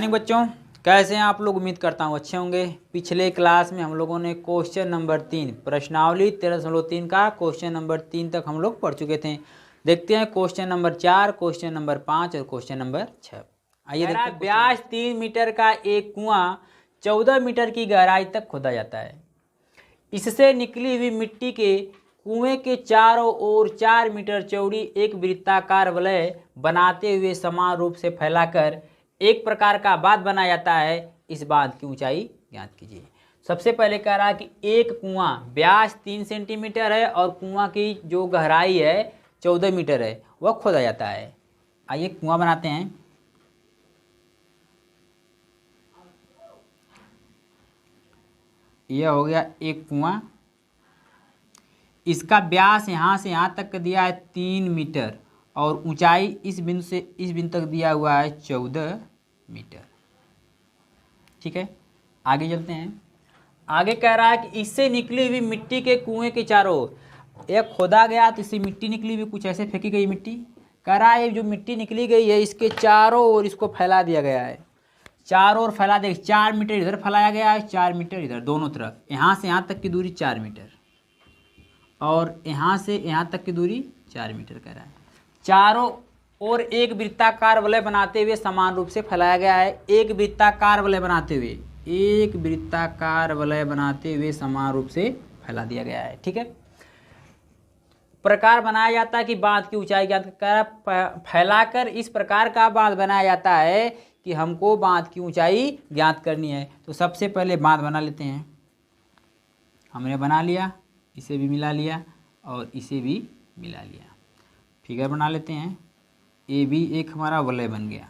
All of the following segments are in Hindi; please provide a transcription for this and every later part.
मॉर्निंग बच्चों, कैसे हैं आप लोग। उम्मीद करता हूँ अच्छे होंगे। पिछले क्लास में हम लोगों ने क्वेश्चन नंबर 3 प्रश्नावली 13.3 का क्वेश्चन नंबर 3 तक हम लोग पढ़ चुके थे। देखते हैं क्वेश्चन नंबर 4, क्वेश्चन नंबर 5 और क्वेश्चन नंबर 6। आइए देखते हैं। ब्यास 3 मीटर का एक कुआं 14 मीटर की गहराई तक खोदा जाता है। इससे निकली हुई मिट्टी के कुएं के चारों ओर 4 मीटर चौड़ी एक वृत्ताकार वलय बनाते हुए समान रूप से फैलाकर एक प्रकार का बांध बनाया जाता है। इस बांध की ऊंचाई ज्ञात कीजिए। सबसे पहले कह रहा है कि एक कुआं व्यास 3 सेंटीमीटर है और कुआं की जो गहराई है 14 मीटर है, वह खोदा जाता है। आइए कुआं बनाते हैं। यह हो गया एक कुआं। इसका व्यास यहाँ से यहाँ तक दिया है 3 मीटर और ऊंचाई इस बिंदु से इस बिंदु तक दिया हुआ है 14 मीटर। ठीक है, आगे चलते हैं। आगे कह रहा है कि इससे निकली हुई मिट्टी के कुएं के चारों ओर एक खोदा गया तो इससे मिट्टी निकली हुई, कुछ ऐसे फेंकी गई मिट्टी। कह रहा है जो मिट्टी निकली गई है इसके चारों ओर इसको फैला दिया गया है। चारों ओर फैला दिया, 4 मीटर इधर फैलाया गया है, 4 मीटर इधर, दोनों तरफ। यहाँ से यहाँ तक की दूरी 4 मीटर और यहाँ से यहाँ तक की दूरी 4 मीटर कह रहा है। चारों और एक वृत्ताकार वलय बनाते हुए समान रूप से फैलाया गया है। एक वृत्ताकार वलय बनाते हुए, एक वृत्ताकार वलय बनाते हुए समान रूप से फैला दिया गया है। ठीक है, प्रकार बनाया जाता है कि बांध की ऊंचाई ज्ञात कर फैलाकर इस प्रकार का बांध बनाया जाता है कि हमको बांध की ऊंचाई ज्ञात करनी है। तो सबसे पहले बांध बना लेते हैं। हमने बना लिया, इसे भी मिला लिया और इसे भी मिला लिया। फिगर बना लेते हैं। ए बी एक हमारा वलय बन गया।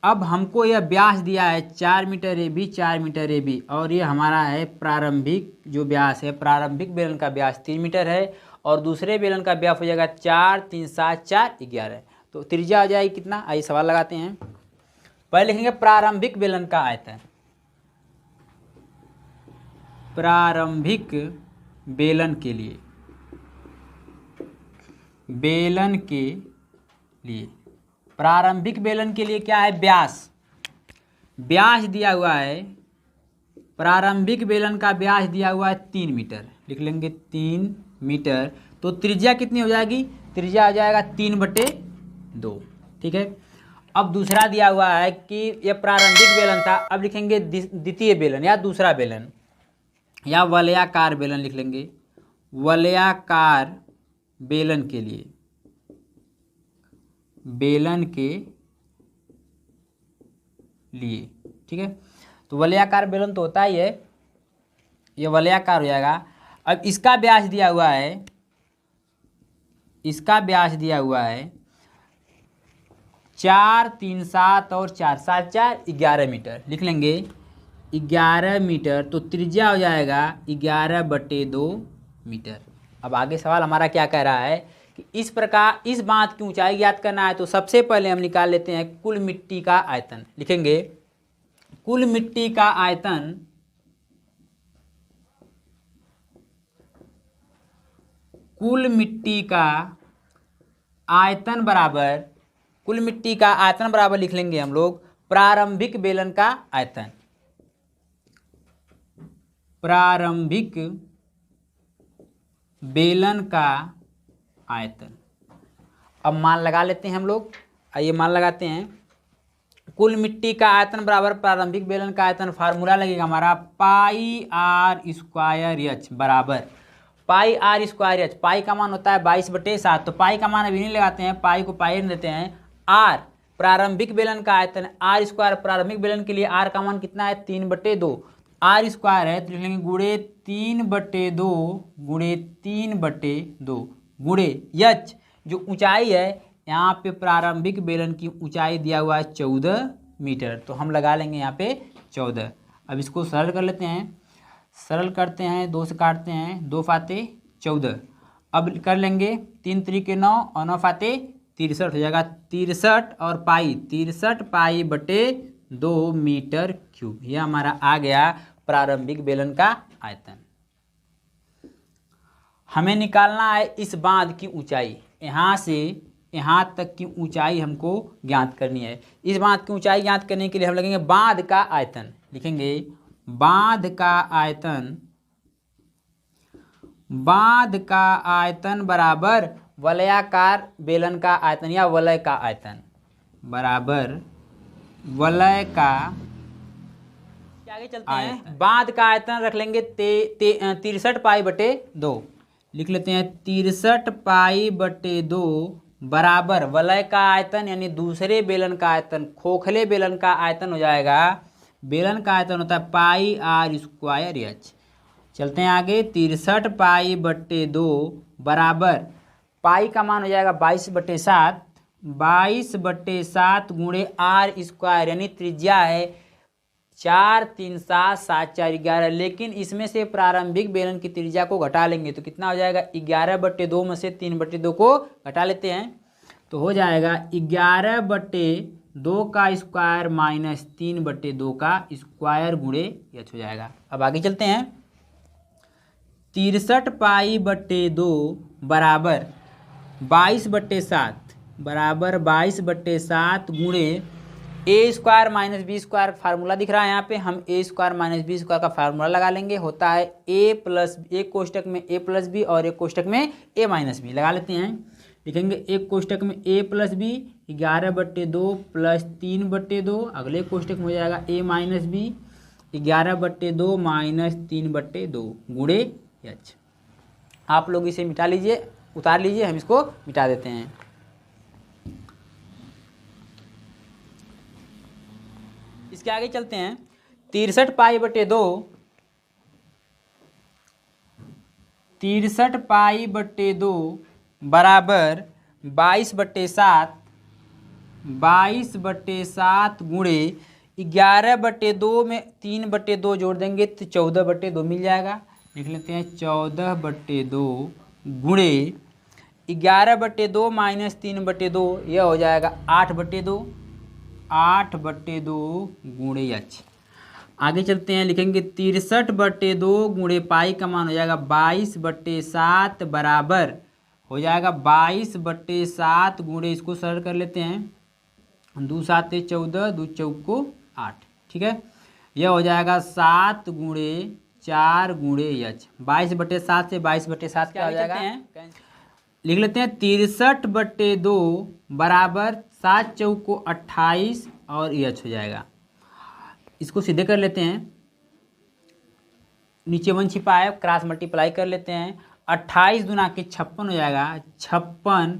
अब हमको यह व्यास दिया है 4 metre A B, 4 metre A B, और ये हमारा है प्रारंभिक जो व्यास है। प्रारंभिक बेलन का व्यास 3 मीटर है और दूसरे बेलन का व्यास हो जाएगा 4 3 7 4 11। तो त्रिज्या आ जाएगी कितना। आइए सवाल लगाते हैं। पहले लिखेंगे प्रारंभिक बेलन का आयतन। प्रारंभिक बेलन के लिए, बेलन के लिए, प्रारंभिक बेलन के लिए क्या है, व्यास। व्यास दिया हुआ है, प्रारंभिक बेलन का व्यास दिया हुआ है 3 मीटर। लिख लेंगे 3 मीटर। तो त्रिज्या कितनी हो जाएगी, त्रिज्या आ जाएगा 3/2। ठीक है, अब दूसरा दिया हुआ है कि यह प्रारंभिक बेलन था। अब लिखेंगे द्वितीय बेलन या दूसरा बेलन या वलयाकार बेलन लिख लेंगे। वलयाकार बेलन के लिए, बेलन के लिए। ठीक है, तो वलयाकार बेलन तो होता ही है, ये वलयाकार हो जाएगा। अब इसका व्यास दिया हुआ है, इसका व्यास दिया हुआ है 4 3 7 और 4 7 4 11 मीटर। लिख लेंगे 11 मीटर। तो त्रिज्या हो जाएगा 11/2 मीटर। अब आगे सवाल हमारा क्या कह रहा है कि इस प्रकार इस बांध की ऊंचाई ज्ञात करना है। तो सबसे पहले हम निकाल लेते हैं कुल मिट्टी का आयतन। लिखेंगे कुल मिट्टी का आयतन, कुल मिट्टी का आयतन बराबर, कुल मिट्टी का आयतन बराबर लिख लेंगे हम लोग प्रारंभिक बेलन का आयतन। प्रारंभिक बेलन का आयतन। अब मान लगा लेते हैं हम लोग। आइए मान लगाते हैं। कुल मिट्टी का आयतन बराबर प्रारंभिक बेलन का आयतन। फार्मूला लगेगा हमारा पाई आर स्क्वायर एच बराबर पाई आर स्क्वायर एच। पाई का मान होता है 22/7। तो पाई का मान अभी नहीं लगाते हैं, पाई को पाई देते हैं। आर प्रारंभिक बेलन का आयतन, आर स्क्वायर प्रारंभिक बेलन के लिए आर का मान कितना है 3/2। आर स्क्वायर है तो लिख लेंगे गुणे 3/2 गुणे 3/2 गुणे एच जो ऊंचाई है। यहाँ पे प्रारंभिक बेलन की ऊंचाई दिया हुआ है 14 मीटर। तो हम लगा लेंगे यहाँ पे 14। अब इसको सरल कर लेते हैं। सरल करते हैं, 2 से काटते हैं, 2 फाते 14। अब कर लेंगे 3 3 9 और 9 फाते 63 हो जाएगा। 63 और पाई 63 पाई/2 मीटर क्यूब। यह हमारा आ गया प्रारंभिक बेलन का आयतन। हमें निकालना है इस बांध की ऊंचाई। यहाँ से यहाँ तक की ऊंचाई हमको ज्ञात करनी है। इस बांध की ऊंचाई ज्ञात करने के लिए हम लगेंगे बांध का आयतन, लिखेंगे बांध का आयतन, बांध का आयतन बराबर वलयाकार बेलन का आयतन या वलय का आयतन बराबर वलय का। आगे चलते हैं, बांध का आयतन रख लेंगे 63 पाई बटे 2, लिख लेते हैं 63 पाई बटे 2 बराबर वलय का आयतन यानी दूसरे बेलन का आयतन, खोखले बेलन का आयतन हो जाएगा, बेलन का आयतन होता है पाई आर स्क्वायर एच। चलते हैं आगे, 63 पाई बटे 2 बराबर पाई का मान हो जाएगा 22/7, 22/7 गुणे आर स्क्वायर यानी त्रिज्या है 4 3 7 7 4 11, लेकिन इसमें से प्रारंभिक बेलन की त्रिज्या को घटा लेंगे तो कितना हो जाएगा 11/2 में से 3/2 को घटा लेते हैं तो हो जाएगा 11/2 का स्क्वायर माइनस 3/2 का स्क्वायर गुणे एच हो जाएगा। अब आगे चलते हैं, 63 पाई बटे 2 बराबर 22/7 बराबर 22/7 गुणे a square minus b square formula दिख रहा है यहाँ पे, हम a square minus b square का फार्मूला लगा लेंगे, होता है ए प्लस एक कोष्टक में ए प्लस बी और एक कोष्टक में ए माइनस बी लगा लेते हैं। लिखेंगे एक कोष्टक में ए प्लस बी 11/2 प्लस 3/2, अगले कोष्टक में हो जाएगा ए माइनस बी 11/2 माइनस 3/2 गुणे एच। आप लोग इसे मिटा लीजिए, उतार लीजिए, हम इसको मिटा देते हैं। इसके आगे चलते हैं, 63 पाई बटे 2, 63 पाई बटे 2 बराबर 22/7, 22/7 गुणे 11/2 में 3/2 जोड़ देंगे तो 14/2 मिल जाएगा। लिख लेते हैं 14/2 गुणे 11/2 माइनस 3/2, यह हो जाएगा 8/2, 8/2 गुणे एच। आगे चलते हैं, लिखेंगे 63/2 गुणे पाई का मान हो जाएगा 22/7 बराबर हो जाएगा 22/7 गुणे, इसको सरल कर लेते हैं, 2 7 14, 2 चौको 8, ठीक है। यह हो जाएगा 7 गुणे 4 गुणे एच। 22/7 से 22/7 क्या हो जाएगा, लिख लेते हैं 63/2 बराबर 7 चौको 28 और एच हो जाएगा। इसको सीधे कर लेते हैं, नीचे 1 छिपा है, क्रॉस मल्टीप्लाई कर लेते हैं, 28 दूना के 56 हो जाएगा, 56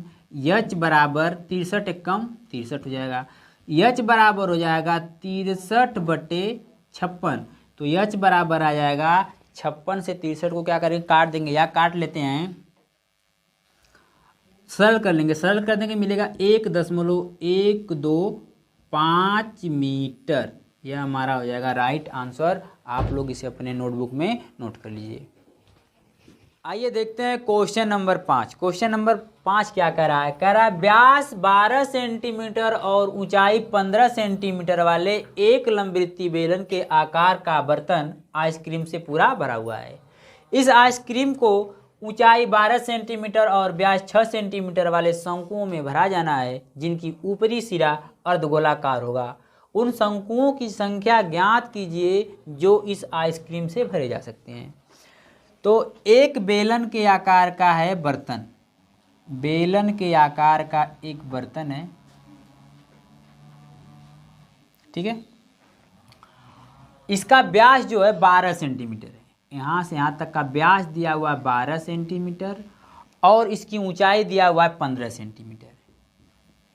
एच बराबर 63 एक कम 63 हो जाएगा, एच बराबर हो जाएगा 63/56, तो एच बराबर आ जाएगा 56 से 63 को क्या करेंगे काट देंगे या काट लेते हैं, सरल कर लेंगे, सरल कर देंगे मिलेगा 1.125 मीटर। यह हमारा हो जाएगा राइट आंसर। आप लोग इसे अपने नोटबुक में नोट कर लीजिए। आइए देखते हैं क्वेश्चन नंबर 5। क्वेश्चन नंबर 5 क्या कह रहा है, कह रहा है व्यास 12 सेंटीमीटर और ऊंचाई 15 सेंटीमीटर वाले एक लंबवृत्तीय बेलन के आकार का बर्तन आइसक्रीम से पूरा भरा हुआ है। इस आइसक्रीम को ऊंचाई 12 सेंटीमीटर और व्यास 6 सेंटीमीटर वाले शंकुओं में भरा जाना है, जिनकी ऊपरी सिरा अर्धगोलाकार होगा। उन शंकुओं की संख्या ज्ञात कीजिए जो इस आइसक्रीम से भरे जा सकते हैं। तो एक बेलन के आकार का है बर्तन, बेलन के आकार का एक बर्तन है, ठीक है। इसका व्यास जो है 12 सेंटीमीटर है, यहाँ से यहाँ तक का व्यास दिया हुआ है 12 सेंटीमीटर और इसकी ऊंचाई दिया हुआ है 15 सेंटीमीटर,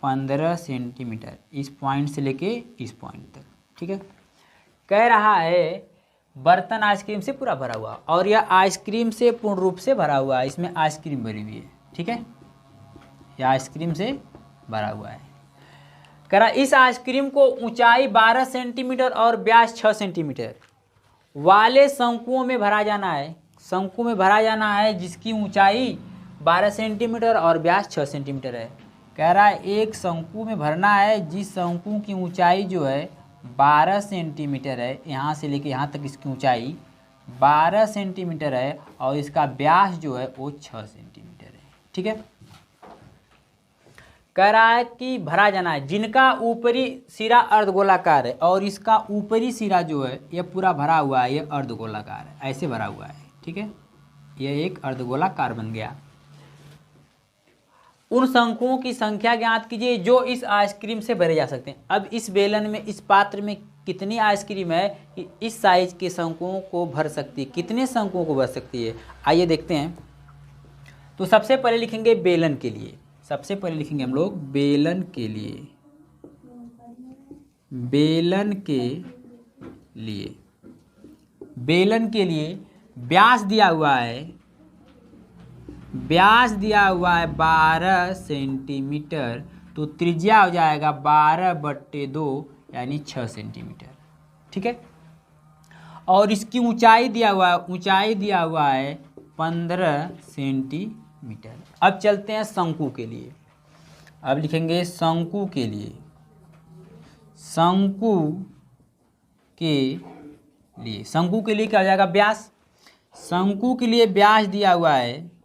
15 सेंटीमीटर इस पॉइंट से लेके इस पॉइंट तक, ठीक है। कह रहा है बर्तन आइसक्रीम से पूरा भरा हुआ और यह आइसक्रीम से पूर्ण रूप से भरा हुआ है, इसमें आइसक्रीम भरी हुई है, ठीक है। यह आइसक्रीम से भरा हुआ है। कह रहा इस आइसक्रीम को ऊंचाई 12 सेंटीमीटर और व्यास 6 सेंटीमीटर वाले शंकुओं में भरा जाना है। शंकु में भरा जाना है जिसकी ऊंचाई 12 सेंटीमीटर और व्यास 6 सेंटीमीटर है। कह रहा है एक शंकु में भरना है जिस शंकु की ऊंचाई जो है 12 सेंटीमीटर है, यहाँ से लेके यहाँ तक इसकी ऊंचाई 12 सेंटीमीटर है और इसका व्यास जो है वो 6 सेंटीमीटर है, ठीक है। कह रहा है कि भरा जाना है जिनका ऊपरी सिरा अर्धगोलाकार है और इसका ऊपरी सिरा जो है ये पूरा भरा हुआ है, ये अर्धगोलाकार है, ऐसे भरा हुआ है, ठीक है, ये एक अर्धगोलाकार बन गया। उन शंकुओं की संख्या ज्ञात कीजिए जो इस आइसक्रीम से भरे जा सकते हैं। अब इस बेलन में, इस पात्र में कितनी आइसक्रीम है कि इस साइज के शंकुओं को भर सकती है, कितने शंकुओं को भर सकती है, आइए देखते हैं। तो सबसे पहले लिखेंगे बेलन के लिए, सबसे पहले लिखेंगे हम लोग बेलन के लिए, बेलन के लिए, बेलन के लिए व्यास दिया हुआ है, व्यास दिया हुआ है 12 सेंटीमीटर, तो त्रिज्या हो जाएगा 12/2 यानी 6 सेंटीमीटर, ठीक है। और इसकी ऊंचाई दिया हुआ है, ऊंचाई दिया हुआ है 15 सेंटीमीटर। अब चलते हैं शंकु के लिए, अब लिखेंगे शंकु के लिए, शंकु के लिए, शंकु के लिए क्या हो जाएगा व्यास, शंकु के लिए व्यास दिया हुआ है,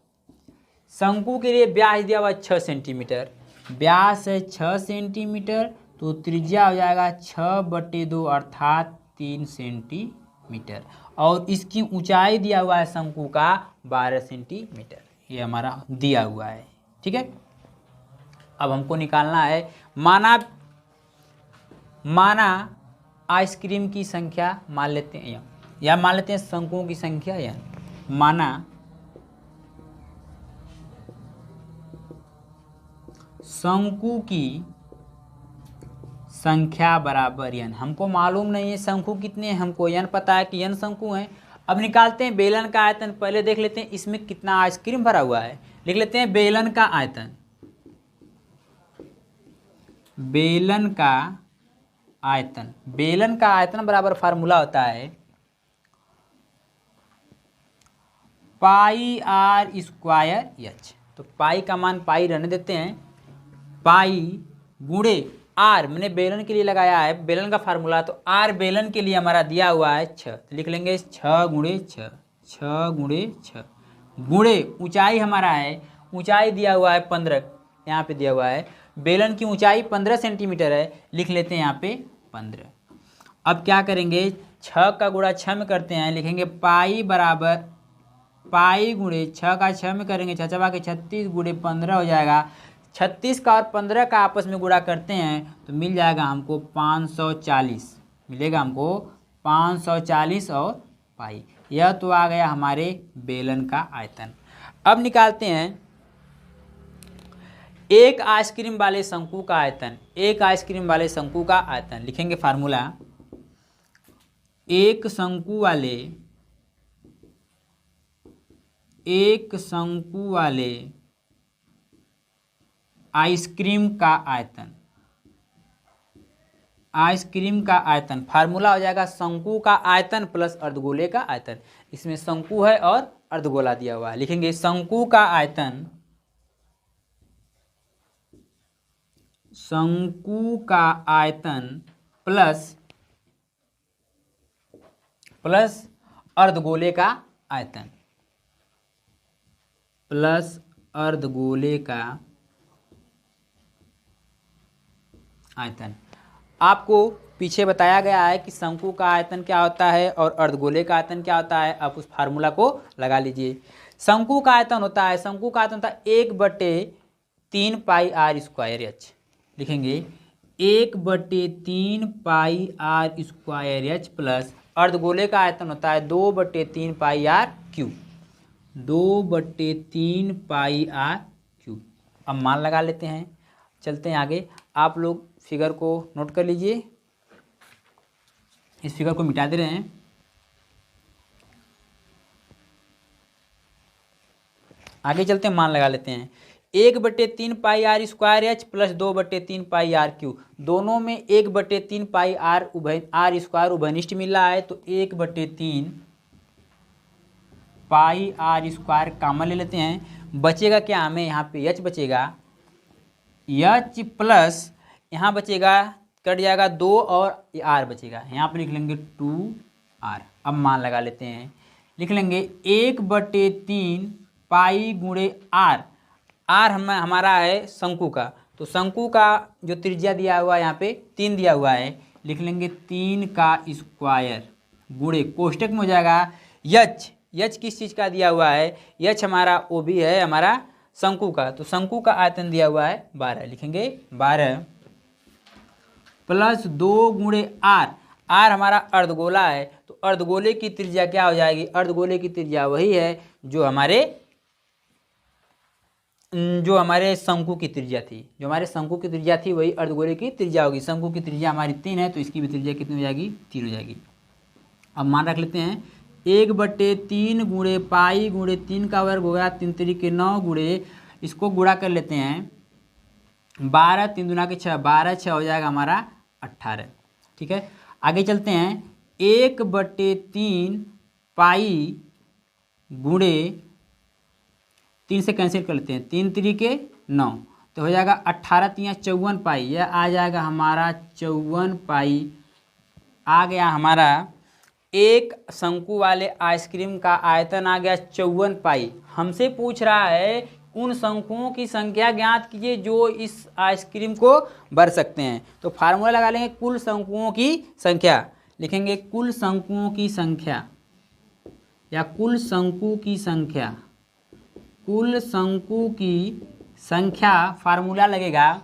शंकु के लिए व्यास दिया हुआ है 6 सेंटीमीटर, व्यास है 6 सेंटीमीटर, तो त्रिज्या हो जाएगा 6/2 अर्थात 3 सेंटीमीटर। और इसकी ऊंचाई दिया हुआ है शंकु का 12 सेंटीमीटर, ये हमारा दिया हुआ है, ठीक है। अब हमको निकालना है माना आइसक्रीम की संख्या मान लेते हैं या मान लेते हैं शंकुओं की संख्या, या माना शंकु की संख्या बराबर n। हमको मालूम नहीं है शंकु कितने हैं, हमको n पता है कि n शंकु हैं। अब निकालते हैं बेलन का आयतन, पहले देख लेते हैं इसमें कितना आइसक्रीम भरा हुआ है। लिख लेते हैं बेलन का आयतन, बेलन का आयतन, बेलन का आयतन बराबर फार्मूला होता है पाई r स्क्वायर h। तो पाई का मान पाई रहने देते हैं, पाई गुणे आर, मैंने बेलन के लिए लगाया है बेलन का फार्मूला, तो आर बेलन के लिए हमारा दिया हुआ है 6, तो लिख लेंगे 6 गुणे 6, 6 गुणे 6 गुणे ऊंचाई हमारा है, ऊंचाई दिया हुआ है 15, यहाँ पे दिया हुआ है बेलन की ऊंचाई 15 सेंटीमीटर है, लिख लेते हैं यहाँ पे 15। अब क्या करेंगे 6 का गुणा 6 में करते हैं, लिखेंगे पाई बराबर पाई गुणे 6 का 6 में करेंगे 6 चौका के 36 गुणे 15 हो जाएगा। 36 का और 15 का आपस में गुणा करते हैं तो मिल जाएगा हमको 540, मिलेगा हमको 540 और पाई। यह तो आ गया हमारे बेलन का आयतन। अब निकालते हैं एक आइसक्रीम वाले शंकु का आयतन, एक आइसक्रीम वाले शंकु का आयतन लिखेंगे फार्मूला, एक शंकु वाले आइसक्रीम का आयतन, आइसक्रीम का आयतन फार्मूला हो जाएगा शंकु का आयतन प्लस अर्धगोले का आयतन। इसमें शंकु है और अर्धगोला दिया हुआ है, लिखेंगे शंकु का आयतन, शंकु का आयतन प्लस अर्धगोले का आयतन, प्लस अर्धगोले का आयतन। आपको पीछे बताया गया है कि शंकु का आयतन क्या होता है और अर्धगोले का आयतन क्या होता है, आप उस फार्मूला को लगा लीजिए। शंकु का आयतन होता है, शंकु का आयतन होता है 1/3 पाई आर स्क्वायर एच, लिखेंगे 1/3 pi r square h plus अर्धगोले का आयतन होता है 2/3 pi r cube, 2/3 pi r cube. अब मान लगा लेते हैं, चलते हैं आगे। आप लोग फिगर को नोट कर लीजिए, इस फिगर को मिटा दे रहे हैं। आगे चलते हैं, मान लगा लेते हैं 1/3 pi r square h plus 2/3 pi r cube, दोनों में 1/3 पाई आर स्क्वायर उभयनिष्ठ मिल रहा है, तो 1/3 पाई आर स्क्वायर कामन ले लेते हैं। बचेगा क्या, हमें यहाँ पे एच बचेगा, एच प्लस यहाँ बचेगा, कट जाएगा 2 और आर बचेगा, यहाँ पे लिख लेंगे 2r। अब मान लगा लेते हैं, लिख लेंगे 1/3 पाई गुणे आर, आर हमारा है शंकु का, तो शंकु का जो त्रिज्या दिया हुआ है यहाँ पे 3 दिया हुआ है, लिख लेंगे 3 का स्क्वायर गुणे कोष्टक में हो जाएगा यच। यच किस चीज़ का दिया हुआ है? यच हमारा वो भी है हमारा शंकु का। तो शंकु का आयतन दिया हुआ है 12, लिखेंगे 12 प्लस 2 गुणे आर। आर हमारा अर्धगोला है, तो अर्धगोले की त्रिज्या क्या हो जाएगी? अर्धगोले की त्रिज्या वही है जो हमारे शंकु की त्रिज्या थी। जो हमारे शंकु की त्रिज्या थी वही अर्धगोले की त्रिज्या होगी। शंकु की त्रिज्या हमारी 3 है, तो इसकी भी त्रिज्या कितनी हो जाएगी? 3 हो जाएगी। अब मान रख लेते हैं 1/3 गुणे पाई गुणे 3 का वर्ग हो गया 3 3 9 गुणे, इसको गुणा कर लेते हैं 12 3 दूना के 6, 12 6 हो जाएगा हमारा 18। ठीक है, आगे चलते हैं 1/3 पाई गुणे 3 से कैंसिल कर लेते हैं 3 3 के 9, तो हो जाएगा 18 3 54 पाई। यह आ जाएगा हमारा 54 पाई। आ गया हमारा एक शंकु वाले आइसक्रीम का आयतन आ गया 54 पाई। हमसे पूछ रहा है उन शंकुओं की संख्या ज्ञात कीजिए जो इस आइसक्रीम को भर सकते हैं। तो फार्मूला लगा लेंगे कुल शंकुओं की संख्या, लिखेंगे कुल शंकुओं की संख्या या कुल शंकु की संख्या। कुल शंकु की संख्या फार्मूला लगेगा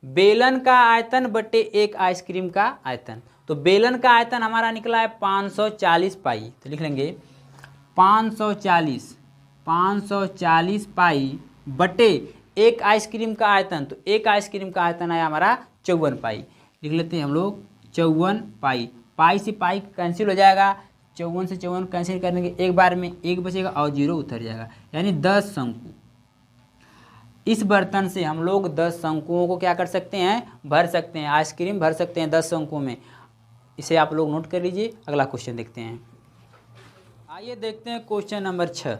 बेलन का आयतन बटे एक आइसक्रीम का आयतन। तो बेलन का आयतन हमारा निकला है 540 पाई, तो लिख लेंगे 540 पाई बटे एक आइसक्रीम का आयतन। तो एक आइसक्रीम का आयतन है हमारा 54 पाई, लिख लेते हैं हम लोग 54 पाई। पाई से पाई कैंसिल हो जाएगा, 54 से 54 कैंसिल करने के एक बार में 1 बचेगा और 0 उतर जाएगा, यानी 10 शंकु। इस बर्तन से हम लोग 10 शंकुओं को क्या कर सकते हैं? भर सकते हैं, आइसक्रीम भर सकते हैं 10 शंकुओं में। इसे आप लोग नोट कर लीजिए। अगला क्वेश्चन देखते हैं। आइए देखते हैं क्वेश्चन नंबर 6।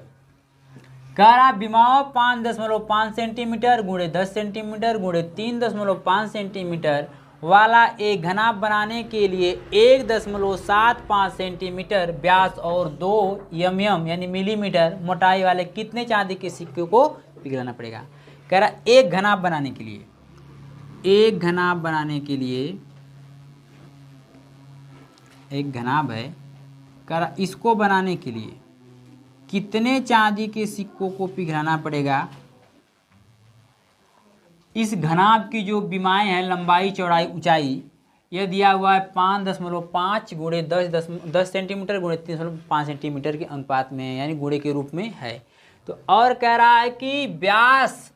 कह रहा विमाव 5.5 सेंटीमीटर गुणे 10 सेंटीमीटर गुणे 3.5 सेंटीमीटर वाला एक घनाभ बनाने के लिए 1.75 सेंटीमीटर व्यास और 2 mm यानी मिलीमीटर मोटाई वाले कितने चांदी के सिक्के को पिघलाना पड़ेगा? कह रहा एक घनाभ बनाने के लिए, एक घनाभ बनाने के लिए, एक घनाभ है, कह रहा इसको बनाने के लिए कितने चांदी के सिक्कों को पिघलाना पड़ेगा? इस घनाभ की जो विमाएं हैं, लंबाई चौड़ाई ऊंचाई, यह दिया हुआ है 5.5 गुणे 10 सेंटीमीटर गुणे 3.5 सेंटीमीटर के अनुपात में, यानी गुणे के रूप में है। तो और कह रहा है कि व्यास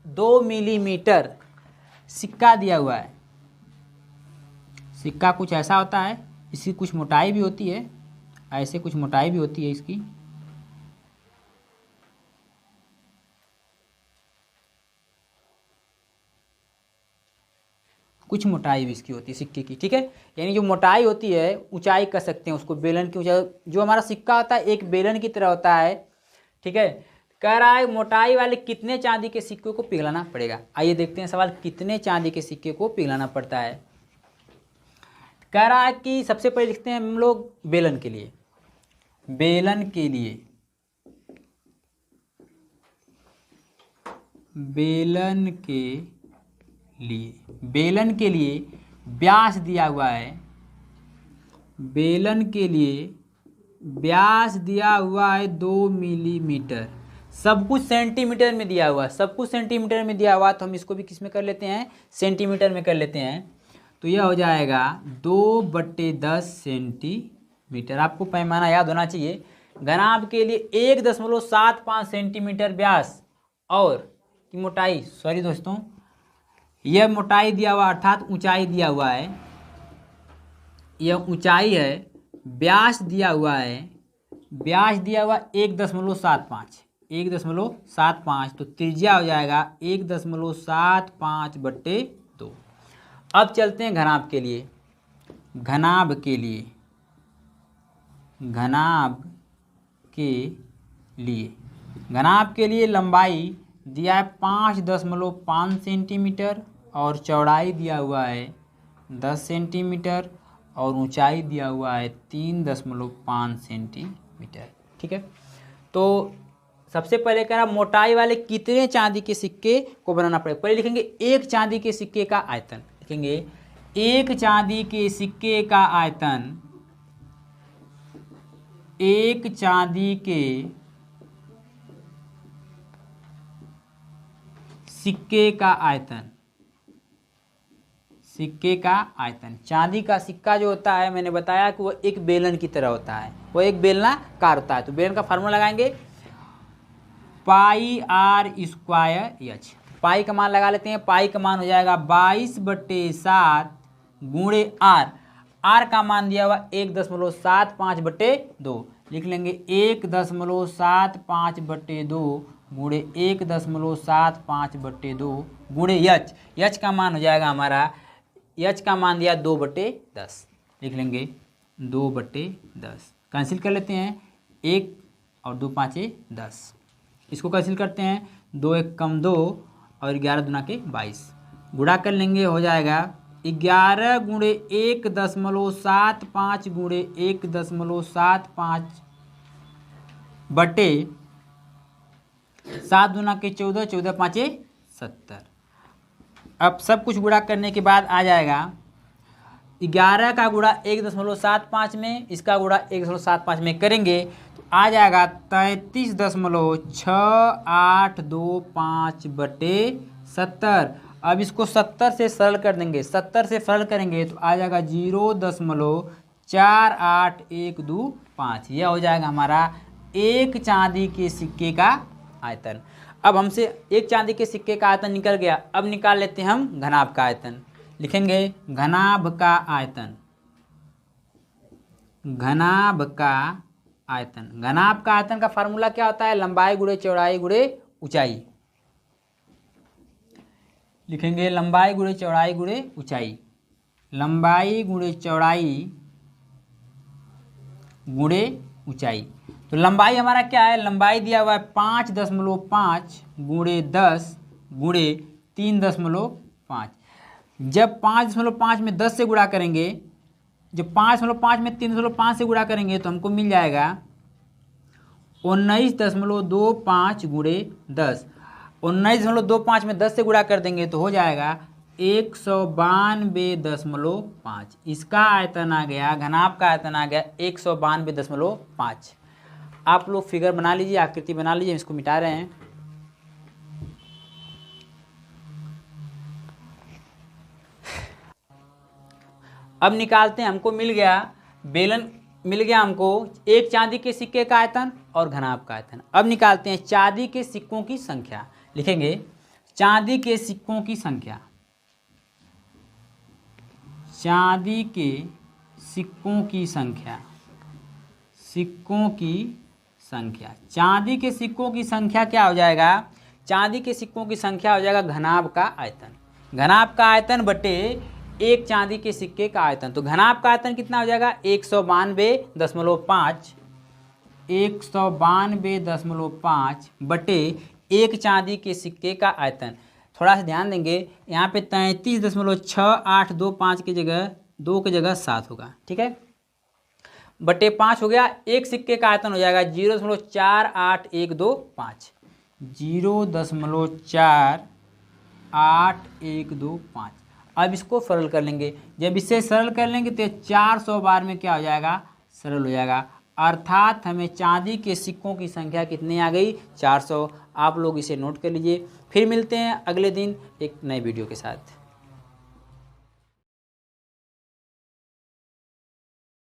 2 मिलीमीटर सिक्का दिया हुआ है। सिक्का कुछ ऐसा होता है, इसकी कुछ मोटाई भी होती है, ऐसे कुछ मोटाई भी होती है इसकी, कुछ मोटाई भी इसकी होती है सिक्के की। ठीक है, यानी जो मोटाई होती है, ऊंचाई कह सकते हैं उसको, बेलन की ऊंचाई। जो हमारा सिक्का होता है एक बेलन की तरह होता है। ठीक है, कह रहा है मोटाई वाले कितने चांदी के सिक्के को पिघलाना पड़ेगा। आइए देखते हैं सवाल, कितने चांदी के सिक्के को पिघलाना पड़ता है। कह रहा है कि सबसे पहले लिखते हैं हम लोग बेलन के लिए, बेलन के लिए, बेलन के लिए, बेलन के लिए व्यास दिया हुआ है, बेलन के लिए व्यास दिया हुआ है 2 मिलीमीटर। सब कुछ सेंटीमीटर में दिया हुआ है, सब कुछ सेंटीमीटर में दिया हुआ, तो हम इसको भी किस में कर लेते हैं? सेंटीमीटर में कर लेते हैं। तो यह हो जाएगा 2/10 सेंटीमीटर। आपको पैमाना याद होना चाहिए। घनाभ के लिए 1.75 सेंटीमीटर व्यास और की मोटाई, सॉरी दोस्तों, यह मोटाई दिया हुआ अर्थात ऊंचाई दिया हुआ है, यह ऊंचाई है। व्यास दिया हुआ है, व्यास दिया हुआ 1.75, 1.75, तो त्रिज्या हो जाएगा 1.75/2। अब चलते हैं घनाभ के लिए, घनाभ के लिए, घनाभ के लिए, घनाभ के लिए लंबाई दिया है 5.5 सेंटीमीटर और चौड़ाई दिया हुआ है 10 सेंटीमीटर और ऊंचाई दिया हुआ है 3.5 सेंटीमीटर। ठीक है, तो सबसे पहले कह रहा मोटाई वाले कितने चांदी के सिक्के को बनाना पड़ेगा। पहले लिखेंगे एक चांदी के सिक्के का आयतन, लिखेंगे एक चांदी के सिक्के का आयतन, एक चांदी के सिक्के का आयतन, सिक्के का आयतन। चांदी का सिक्का जो होता है मैंने बताया कि वो एक बेलन की तरह होता है, वो एक बेलनाकार होता है। तो बेलन का फार्मूला लगाएंगे पाई आर स्क्वायर एच। पाई का मान लगा लेते हैं, पाई का मान हो जाएगा 22/7 गुणे आर। आर का मान दिया हुआ 1.75/2, लिख लेंगे 1.75/2 गुणे 1.75/2 गुणे एच। एच का मान हो जाएगा हमारा, एच का मान दिया 2/10, लिख लेंगे 2/10। कैंसिल कर लेते हैं, 1 और 2 5 10, इसको कैंसिल करते हैं, 2 1 कम 2 और 11 दूना के 22, गुणा कर लेंगे, हो जाएगा 11 गुणे 1.75 गुणे 1.75 बटे 7 दूना के 14, 14 5 70। अब सब कुछ गुणा करने के बाद आ जाएगा 11 का गुणा 1.75 में, इसका गुणा 1.75 में करेंगे तो आ जाएगा 33.6825 बटे 70। अब इसको 70 से सरल कर देंगे, 70 से सरल करेंगे तो आ जाएगा 0.48125। यह हो जाएगा हमारा एक चांदी के सिक्के का आयतन। अब हमसे एक चांदी के सिक्के का आयतन निकल गया, अब निकाल लेते हैं हम घनाभ का आयतन। लिखेंगे घनाभ का आयतन, घनाभ का आयतन। घनाभ का आयतन का फार्मूला क्या होता है, लंबाई गुणे चौड़ाई गुणे ऊंचाई। लिखेंगे लंबाई गुणे चौड़ाई गुणे ऊंचाई, लंबाई गुणे चौड़ाई गुणे ऊंचाई। तो लंबाई हमारा क्या है, लंबाई दिया हुआ है 5.5 गुणे 10 गुणे 3.5। जब 5.5 में 10 से गुणा करेंगे, जब 5.5 में 3.5 से गुणा करेंगे तो हमको मिल जाएगा 19.25 गुणे 10। 19.25 में 10 से गुणा कर देंगे तो हो जाएगा 192.5। इसका आयतन आ गया, घनाभ का आयतन आ गया 192.5। आप लोग फिगर बना लीजिए, आकृति बना लीजिए, इसको मिटा रहे हैं। अब निकालते हैं, हमको मिल गया बेलन, मिल गया हमको एक चांदी के सिक्के का आयतन और घनाभ का आयतन। अब निकालते हैं चांदी के सिक्कों की संख्या। लिखेंगे चांदी के सिक्कों की संख्या, चांदी के सिक्कों की संख्या, सिक्कों की संख्या। चांदी के सिक्कों की संख्या क्या हो जाएगा, चांदी के सिक्कों की संख्या हो जाएगा घनाभ का आयतन। घनाभ का आयतन बटे एक चांदी के सिक्के का आयतन। तो घनाभ का आयतन कितना हो जाएगा 192.5, 192.5 बटे एक चांदी के सिक्के का आयतन। थोड़ा सा ध्यान देंगे, यहाँ पे 33.6825 की जगह 2 की जगह 7 होगा, ठीक है, बटे 5 हो गया। एक सिक्के का आयतन हो जाएगा 0.48125, 0.48125। अब इसको सरल कर लेंगे, जब इसे सरल कर लेंगे तो 400 बार में क्या हो जाएगा, सरल हो जाएगा। अर्थात हमें चांदी के सिक्कों की संख्या कितनी आ गई, 400। आप लोग इसे नोट कर लीजिए। फिर मिलते हैं अगले दिन एक नए वीडियो के साथ।